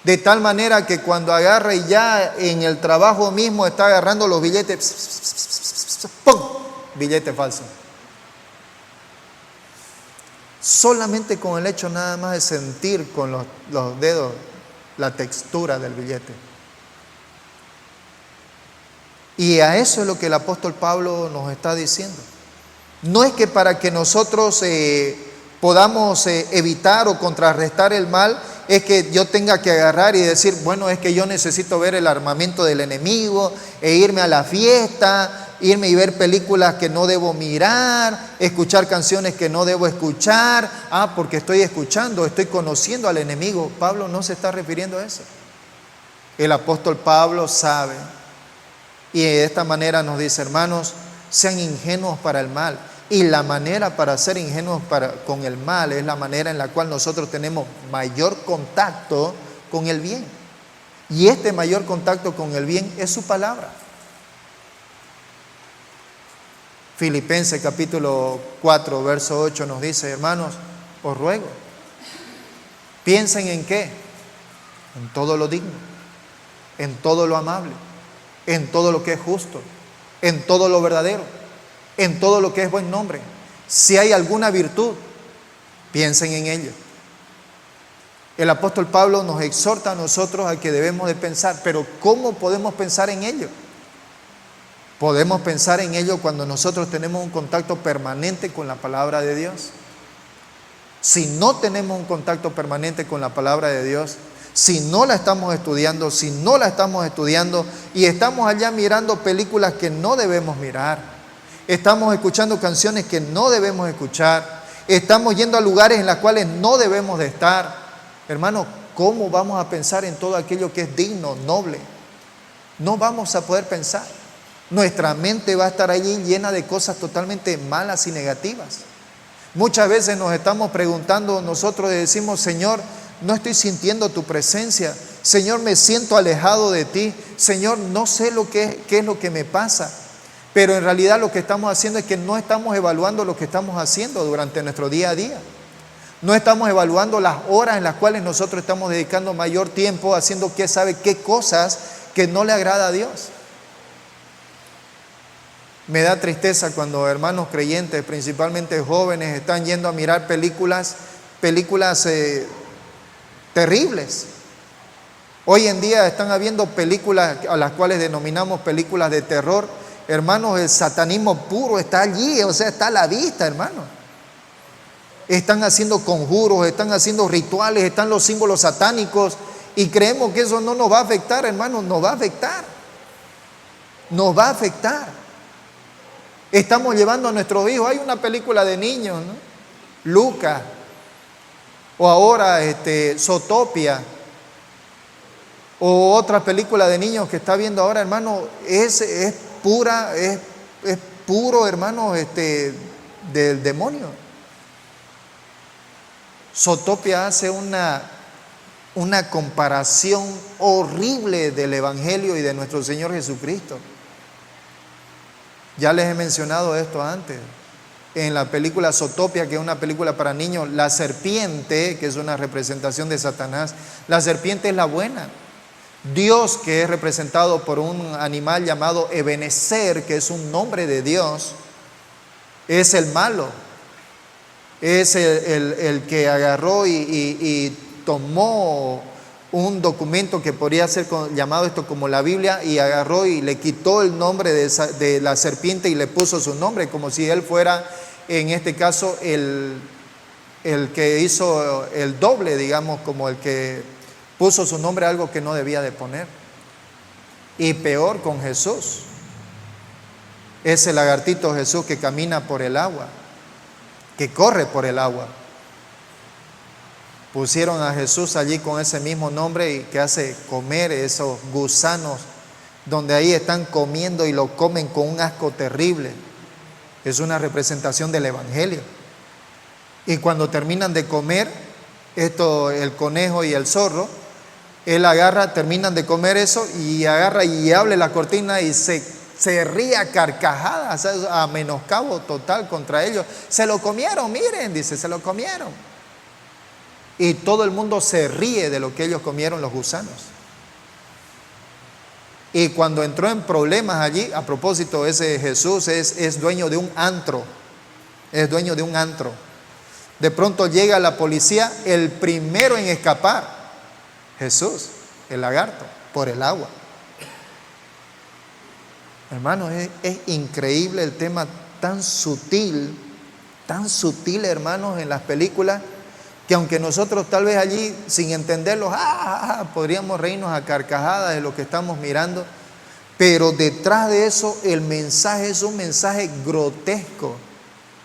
De tal manera que cuando agarra y ya en el trabajo mismo está agarrando los billetes, ¡pum! Billete falso. Solamente con el hecho nada más de sentir con los dedos la textura del billete. Y a eso es lo que el apóstol Pablo nos está diciendo. No es que para que nosotros podamos evitar o contrarrestar el mal, es que yo tenga que agarrar y decir, bueno, es que yo necesito ver el armamento del enemigo e irme a la fiesta, irme y ver películas que no debo mirar, escuchar canciones que no debo escuchar, porque estoy conociendo al enemigo. Pablo no se está refiriendo a eso. El apóstol Pablo sabe, y de esta manera nos dice, hermanos, sean ingenuos para el mal. Y la manera para ser ingenuos con el mal es la manera en la cual nosotros tenemos mayor contacto con el bien. Y este mayor contacto con el bien es su palabra. Filipenses capítulo 4, verso 8 nos dice, hermanos, os ruego, piensen en qué, en todo lo digno, en todo lo amable, en todo lo que es justo, en todo lo verdadero, en todo lo que es buen nombre. Si hay alguna virtud, piensen en ello. El apóstol Pablo nos exhorta a nosotros a que debemos de pensar, pero ¿cómo podemos pensar en ello? Podemos pensar en ello cuando nosotros tenemos un contacto permanente con la palabra de Dios. Si no tenemos un contacto permanente con la palabra de Dios, si no la estamos estudiando y estamos allá mirando películas que no debemos mirar, estamos escuchando canciones que no debemos escuchar, estamos yendo a lugares en los cuales no debemos de estar, hermano, ¿cómo vamos a pensar en todo aquello que es digno, noble? No vamos a poder pensar. Nuestra mente va a estar allí llena de cosas totalmente malas y negativas. Muchas veces nos estamos preguntando nosotros y decimos, Señor, no estoy sintiendo tu presencia. Señor, me siento alejado de ti. Señor, no sé qué es lo que me pasa. Pero en realidad lo que estamos haciendo es que no estamos evaluando lo que estamos haciendo durante nuestro día a día. No estamos evaluando las horas en las cuales nosotros estamos dedicando mayor tiempo haciendo qué cosas que no le agrada a Dios. Me da tristeza cuando hermanos creyentes, principalmente jóvenes, están yendo a mirar películas terribles. Hoy en día están habiendo películas a las cuales denominamos películas de terror. Hermanos, el satanismo puro está allí, o sea, está a la vista, hermanos. Están haciendo conjuros, están haciendo rituales, están los símbolos satánicos y creemos que eso no nos va a afectar, hermanos. Nos va a afectar. Nos va a afectar. Estamos llevando a nuestros hijos. Hay una película de niños, ¿no? Lucas, o ahora Zootopia, o otra película de niños que está viendo ahora, hermano, es puro, hermano, del demonio. Zootopia hace una comparación horrible del Evangelio y de nuestro Señor Jesucristo. Ya les he mencionado esto antes. En la película Zootopia, que es una película para niños, la serpiente, que es una representación de Satanás, la serpiente es la buena. Dios, que es representado por un animal llamado Ebenezer, que es un nombre de Dios, es el malo. Es el que agarró y tomó un documento que podría ser llamado esto como la Biblia, y agarró y le quitó el nombre de la serpiente y le puso su nombre, como si él fuera, en este caso, el que hizo el doble, digamos, como el que puso su nombre a algo que no debía de poner. Y peor con Jesús. Ese lagartito Jesús que camina por el agua, que corre por el agua. Pusieron a Jesús allí con ese mismo nombre y que hace comer esos gusanos, donde ahí están comiendo y lo comen con un asco terrible. Es una representación del Evangelio. Y cuando terminan de comer, el conejo y el zorro, él agarra, terminan de comer eso y agarra y abre la cortina y se ríe a carcajadas, a menoscabo total contra ellos. Se lo comieron, miren, dice, se lo comieron. Y todo el mundo se ríe de lo que ellos comieron, los gusanos. Y cuando entró en problemas allí, a propósito, ese Jesús es dueño de un antro. Es dueño de un antro. De pronto llega la policía, el primero en escapar, Jesús, el lagarto, por el agua. Hermanos, es increíble el tema tan sutil, hermanos, en las películas, que aunque nosotros tal vez allí, sin entenderlo, podríamos reírnos a carcajadas de lo que estamos mirando, pero detrás de eso el mensaje es un mensaje grotesco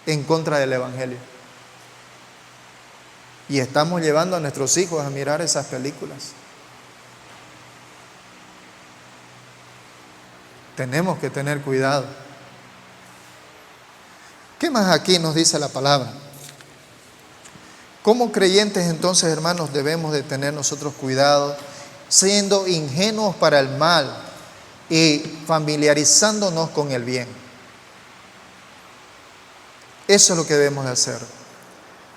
en contra del Evangelio. Y estamos llevando a nuestros hijos a mirar esas películas. Tenemos que tener cuidado. ¿Qué más aquí nos dice la palabra? Como creyentes, entonces, hermanos, debemos de tener nosotros cuidado, siendo ingenuos para el mal y familiarizándonos con el bien. Eso es lo que debemos de hacer.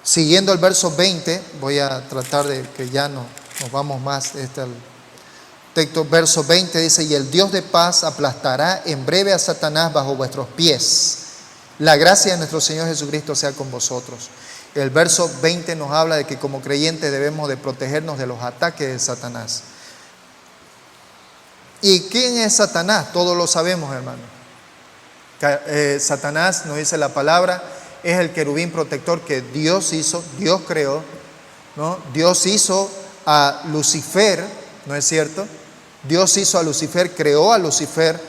Siguiendo el verso 20, voy a tratar de que ya no nos vamos más. Texto, verso 20 dice: y el Dios de paz aplastará en breve a Satanás bajo vuestros pies. La gracia de nuestro Señor Jesucristo sea con vosotros. El verso 20 nos habla de que como creyentes debemos de protegernos de los ataques de Satanás. ¿Y quién es Satanás? Todos lo sabemos, hermano. Satanás, nos dice la palabra, es el querubín protector que Dios hizo, Dios creó, ¿no? Dios hizo a Lucifer, ¿no es cierto? Dios hizo a Lucifer, creó a Lucifer,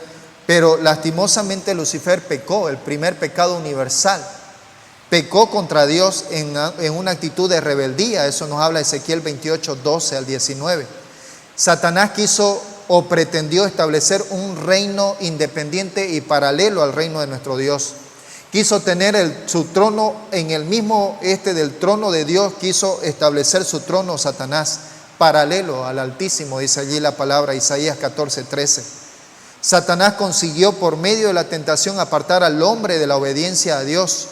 pero lastimosamente Lucifer pecó, el primer pecado universal. Pecó contra Dios en una actitud de rebeldía. Eso nos habla Ezequiel 28, 12 al 19. Satanás quiso o pretendió establecer un reino independiente y paralelo al reino de nuestro Dios. Quiso tener su trono en el mismo del trono de Dios, quiso establecer su trono Satanás paralelo al Altísimo, dice allí la palabra Isaías 14:13. Satanás consiguió por medio de la tentación apartar al hombre de la obediencia a Dios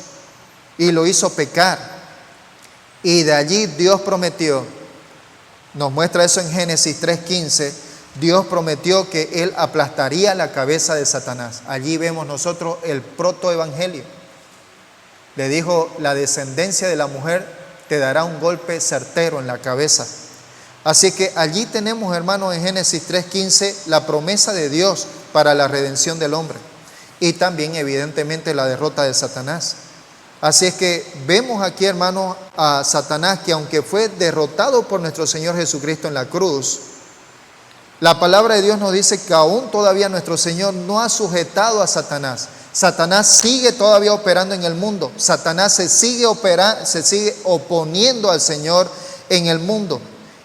y lo hizo pecar. Y de allí Dios prometió, nos muestra eso en Génesis 3:15, Dios prometió que Él aplastaría la cabeza de Satanás. Allí vemos nosotros el protoevangelio. Le dijo, la descendencia de la mujer te dará un golpe certero en la cabeza. Así que allí tenemos, hermanos, en Génesis 3:15, la promesa de Dios para la redención del hombre. Y también, evidentemente, la derrota de Satanás. Así es que vemos aquí, hermanos, a Satanás, que aunque fue derrotado por nuestro Señor Jesucristo en la cruz, la palabra de Dios nos dice que aún todavía nuestro Señor no ha sujetado a Satanás. Satanás sigue todavía operando en el mundo. Satanás se sigue oponiendo al Señor en el mundo.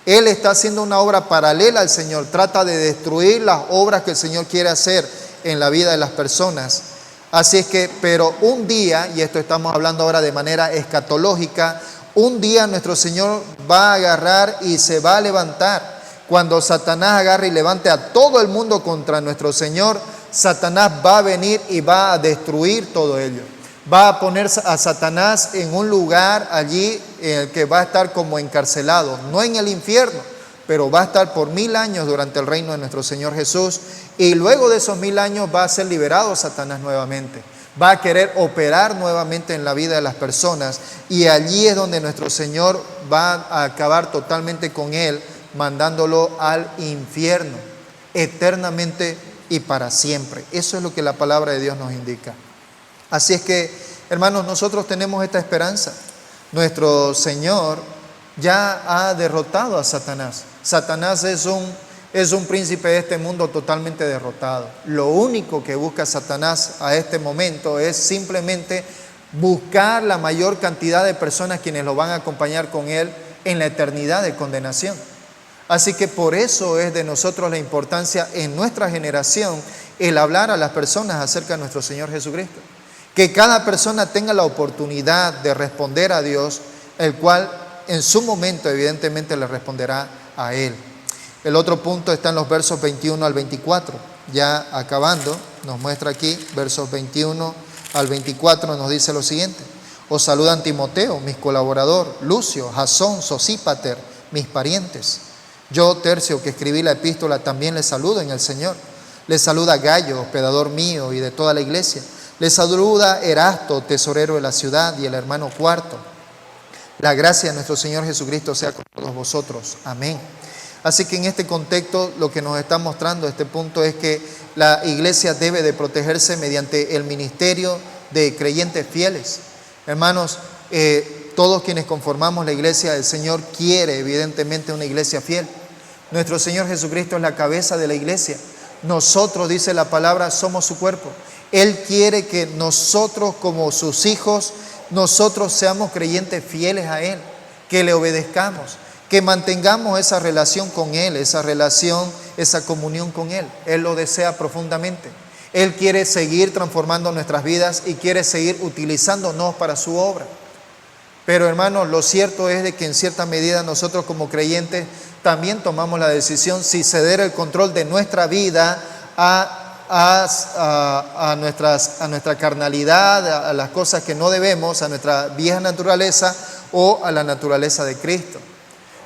Él está haciendo una obra paralela al Señor. Trata de destruir las obras que el Señor quiere hacer en la vida de las personas. Así es que, pero un día, y esto estamos hablando ahora de manera escatológica, un día nuestro Señor va a agarrar y se va a levantar. Cuando Satanás agarre y levante a todo el mundo contra nuestro Señor, Satanás va a venir y va a destruir todo ello. Va a poner a Satanás en un lugar allí en el que va a estar como encarcelado, no en el infierno, pero va a estar por 1000 años durante el reino de nuestro Señor Jesús. Y luego de esos 1000 años va a ser liberado Satanás nuevamente. Va a querer operar nuevamente en la vida de las personas. Y allí es donde nuestro Señor va a acabar totalmente con él, mandándolo al infierno, eternamente y para siempre. Eso es lo que la palabra de Dios nos indica. Así es que, hermanos, nosotros tenemos esta esperanza. Nuestro Señor ya ha derrotado a Satanás. Satanás es un príncipe de este mundo totalmente derrotado. Lo único que busca Satanás a este momento es simplemente buscar la mayor cantidad de personas quienes lo van a acompañar con él en la eternidad de condenación. Así que por eso es de nosotros la importancia en nuestra generación el hablar a las personas acerca de nuestro Señor Jesucristo. Que cada persona tenga la oportunidad de responder a Dios, el cual en su momento evidentemente le responderá a Él. El otro punto está en los versos 21 al 24. Ya acabando, nos muestra aquí, versos 21 al 24, nos dice lo siguiente. Os saludan Timoteo, mi colaborador, Lucio, Jasón, Sosípater, mis parientes. Yo, Tercio, que escribí la epístola, también les saludo en el Señor. Les saluda Gayo, hospedador mío y de toda la iglesia. Les saluda Erasto, tesorero de la ciudad, y el hermano Cuarto. La gracia de nuestro Señor Jesucristo sea con todos vosotros. Amén. Así que en este contexto lo que nos está mostrando este punto es que la iglesia debe de protegerse mediante el ministerio de creyentes fieles. Hermanos, todos quienes conformamos la iglesia del Señor quiere evidentemente una iglesia fiel. Nuestro Señor Jesucristo es la cabeza de la iglesia. Nosotros, dice la palabra, somos su cuerpo. Él quiere que nosotros como sus hijos, nosotros seamos creyentes fieles a Él, que le obedezcamos, que mantengamos esa relación con Él, esa relación, esa comunión con Él. Él lo desea profundamente. Él quiere seguir transformando nuestras vidas y quiere seguir utilizándonos para su obra. Pero hermanos, lo cierto es de que en cierta medida nosotros como creyentes también tomamos la decisión si ceder el control de nuestra vida a nuestra carnalidad, a las cosas que no debemos, a nuestra vieja naturaleza o a la naturaleza de Cristo.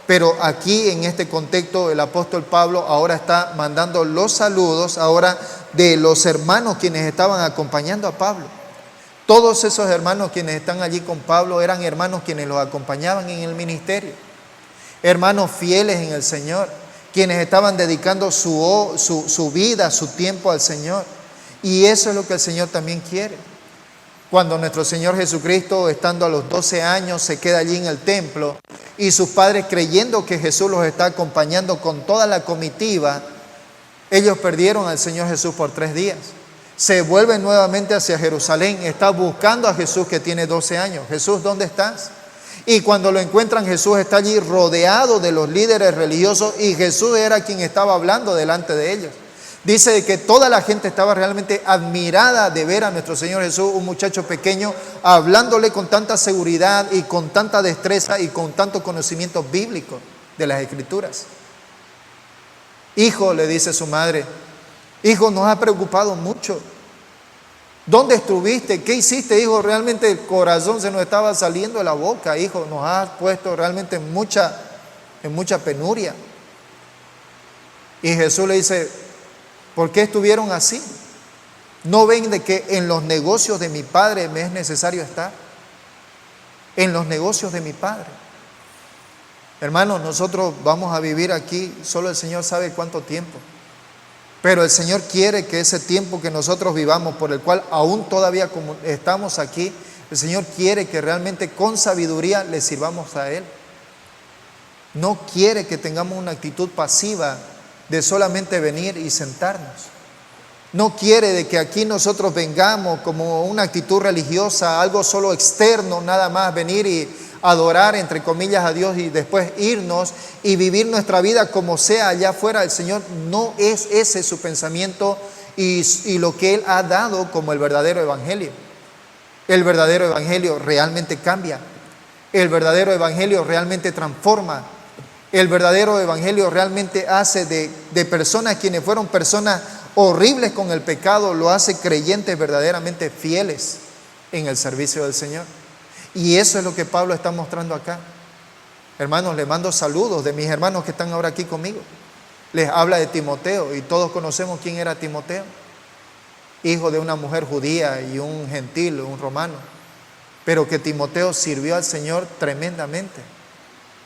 Pero aquí en este contexto el apóstol Pablo ahora está mandando los saludos ahora de los hermanos quienes estaban acompañando a Pablo. Todos esos hermanos quienes están allí con Pablo eran hermanos quienes los acompañaban en el ministerio. Hermanos fieles en el Señor, quienes estaban dedicando su vida, su tiempo al Señor. Y eso es lo que el Señor también quiere. Cuando nuestro Señor Jesucristo, estando a los 12 años, se queda allí en el templo y sus padres, creyendo que Jesús los está acompañando con toda la comitiva, ellos perdieron al Señor Jesús por 3 días. Se vuelven nuevamente hacia Jerusalén, está buscando a Jesús que tiene 12 años. Jesús, ¿dónde estás? Y cuando lo encuentran, Jesús está allí rodeado de los líderes religiosos y Jesús era quien estaba hablando delante de ellos. Dice que toda la gente estaba realmente admirada de ver a nuestro Señor Jesús, un muchacho pequeño, hablándole con tanta seguridad y con tanta destreza y con tanto conocimiento bíblico. de las Escrituras. Hijo, le dice su madre, hijo, nos ha preocupado mucho. ¿Dónde estuviste? ¿Qué hiciste, hijo? Realmente el corazón se nos estaba saliendo de la boca, hijo. Nos has puesto realmente en mucha penuria. Y Jesús le dice, ¿por qué estuvieron así? ¿No ven de que en los negocios de mi Padre me es necesario estar? En los negocios de mi Padre. Hermanos, nosotros vamos a vivir aquí, solo el Señor sabe cuánto tiempo. Pero el Señor quiere que ese tiempo que nosotros vivamos, por el cual aún todavía como estamos aquí, el Señor quiere que realmente con sabiduría le sirvamos a Él. No quiere que tengamos una actitud pasiva de solamente venir y sentarnos. No quiere de que aquí nosotros vengamos como una actitud religiosa, algo solo externo, nada más venir y adorar entre comillas a Dios y después irnos y vivir nuestra vida como sea allá afuera. El Señor no es ese su pensamiento y lo que Él ha dado como el verdadero evangelio. El verdadero evangelio realmente cambia. El verdadero evangelio realmente transforma. El verdadero evangelio realmente hace de personas quienes fueron personas horribles con el pecado, lo hace creyentes verdaderamente fieles en el servicio del Señor. Y eso es lo que Pablo está mostrando acá. Hermanos, les mando saludos de mis hermanos que están ahora aquí conmigo. Les habla de Timoteo y todos conocemos quién era Timoteo. Hijo de una mujer judía y un gentil, un romano. Pero que Timoteo sirvió al Señor tremendamente.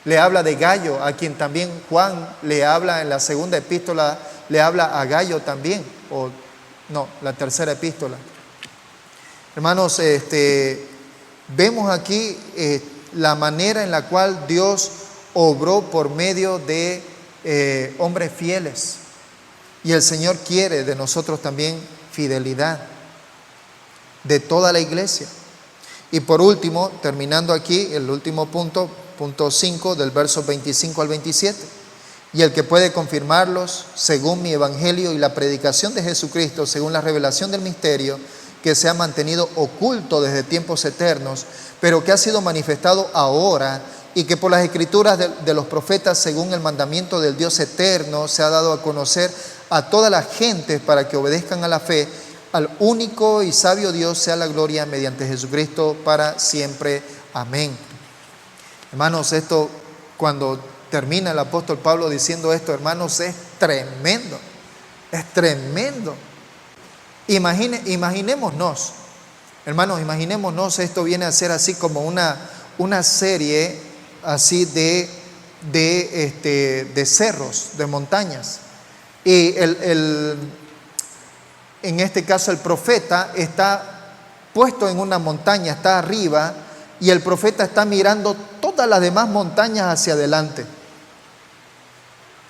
Le habla de Gayo, a quien también Juan le habla en la segunda epístola, le habla a Gayo también, o no, la tercera epístola. Hermanos, vemos aquí la manera en la cual Dios obró por medio de hombres fieles. Y el Señor quiere de nosotros también fidelidad, de toda la iglesia. Y por último, terminando aquí, el último punto 5 del verso 25 al 27. Y el que puede confirmarlos según mi evangelio y la predicación de Jesucristo, según la revelación del misterio que se ha mantenido oculto desde tiempos eternos, pero que ha sido manifestado ahora y que por las escrituras de los profetas, según el mandamiento del Dios eterno, se ha dado a conocer a todas las gentes para que obedezcan a la fe. Al único y sabio Dios sea la gloria mediante Jesucristo para siempre. Amén. Hermanos, esto cuando termina el apóstol Pablo diciendo esto, hermanos, es tremendo. Es tremendo. Imaginémonos, hermanos, esto viene a ser así como una serie así de cerros, de montañas. Y en este caso el profeta está puesto en una montaña, está arriba, y el profeta está mirando todas las demás montañas hacia adelante.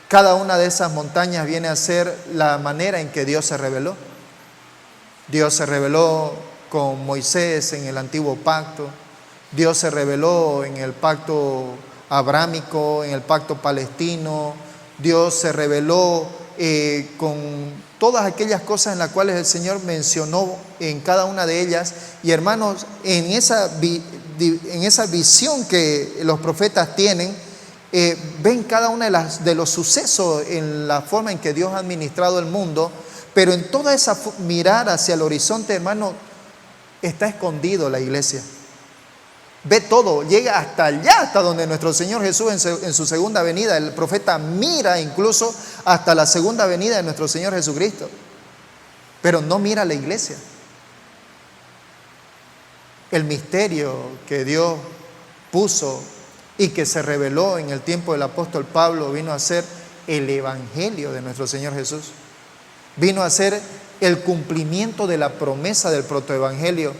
Cada una de esas montañas viene a ser la manera en que Dios se reveló. Dios se reveló con Moisés en el antiguo pacto. Dios se reveló en el pacto abrámico, en el pacto palestino. Dios se reveló con todas aquellas cosas en las cuales el Señor mencionó en cada una de ellas. Y hermanos, en esa visión que los profetas tienen, ven cada uno de los sucesos en la forma en que Dios ha administrado el mundo. Pero en toda esa mirar hacia el horizonte, hermano, está escondido la iglesia. Ve todo, llega hasta allá, hasta donde nuestro Señor Jesús en su segunda venida. El profeta mira incluso hasta la segunda venida de nuestro Señor Jesucristo. Pero no mira la iglesia. El misterio que Dios puso y que se reveló en el tiempo del apóstol Pablo vino a ser el evangelio de nuestro Señor Jesús. Vino a ser el cumplimiento de la promesa del protoevangelio,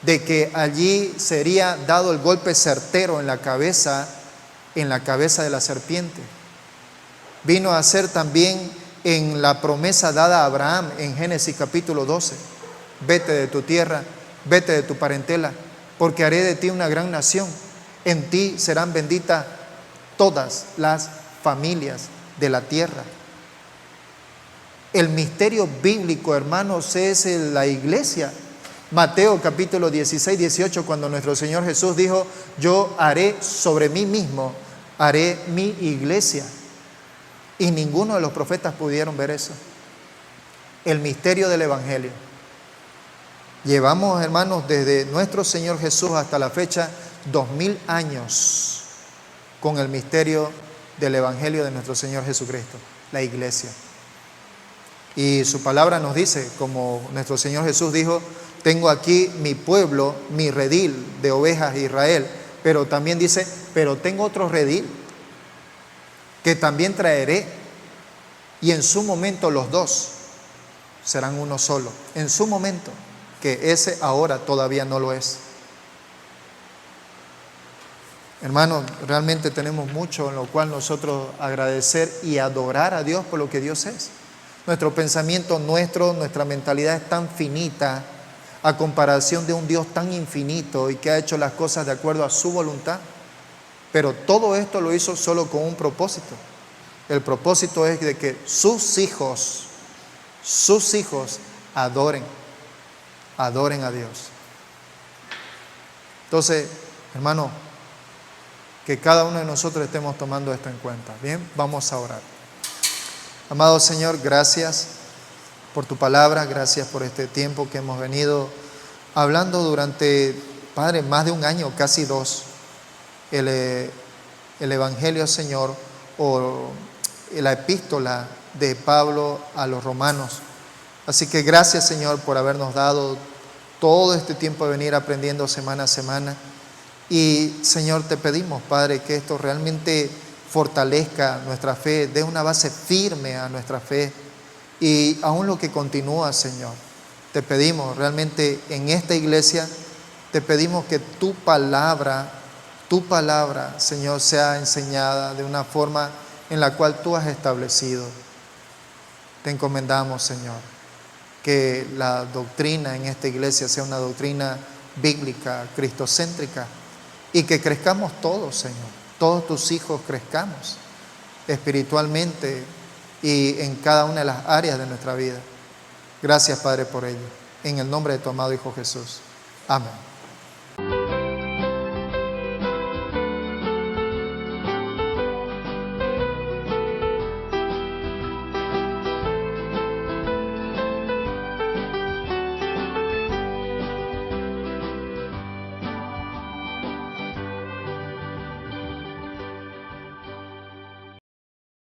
de que allí sería dado el golpe certero en la cabeza de la serpiente. Vino a ser también en la promesa dada a Abraham en Génesis capítulo 12. Vete de tu tierra, vete de tu parentela, porque haré de ti una gran nación. En ti serán benditas todas las familias de la tierra. El misterio bíblico, hermanos, es la iglesia. Mateo capítulo 16, 18, cuando nuestro Señor Jesús dijo: yo haré sobre mí mismo haré mi iglesia. Y ninguno de los profetas pudieron ver eso. El misterio del Evangelio. Llevamos, hermanos, desde nuestro Señor Jesús hasta la fecha, 2000 años con el misterio del Evangelio de nuestro Señor Jesucristo, la iglesia. Y su palabra nos dice, como nuestro Señor Jesús dijo, tengo aquí mi pueblo, mi redil de ovejas de Israel, pero también dice, pero tengo otro redil que también traeré, y en su momento los dos serán uno solo, en su momento, que ese ahora todavía no lo es. Hermanos, realmente tenemos mucho en lo cual nosotros agradecer y adorar a Dios por lo que Dios es. Nuestro pensamiento, nuestra mentalidad es tan finita a comparación de un Dios tan infinito y que ha hecho las cosas de acuerdo a su voluntad. Pero todo esto lo hizo solo con un propósito. El propósito es de que sus hijos adoren a Dios. Entonces, hermano, que cada uno de nosotros estemos tomando esto en cuenta. Bien, vamos a orar. Amado Señor, gracias por tu palabra, gracias por este tiempo que hemos venido hablando durante, Padre, más de un año, casi 2, el Evangelio, Señor, o la epístola de Pablo a los romanos. Así que gracias, Señor, por habernos dado todo este tiempo de venir aprendiendo semana a semana. Y, Señor, te pedimos, Padre, que esto realmente fortalezca nuestra fe, dé una base firme a nuestra fe. Y aún lo que continúa, Señor, te pedimos realmente en esta iglesia, te pedimos que tu palabra, Señor, sea enseñada de una forma en la cual tú has establecido. Te encomendamos, Señor, que la doctrina en esta iglesia sea una doctrina bíblica, cristocéntrica, y que crezcamos todos, Señor. Todos tus hijos crezcamos espiritualmente y en cada una de las áreas de nuestra vida. Gracias, Padre, por ello. En el nombre de tu amado Hijo Jesús. Amén.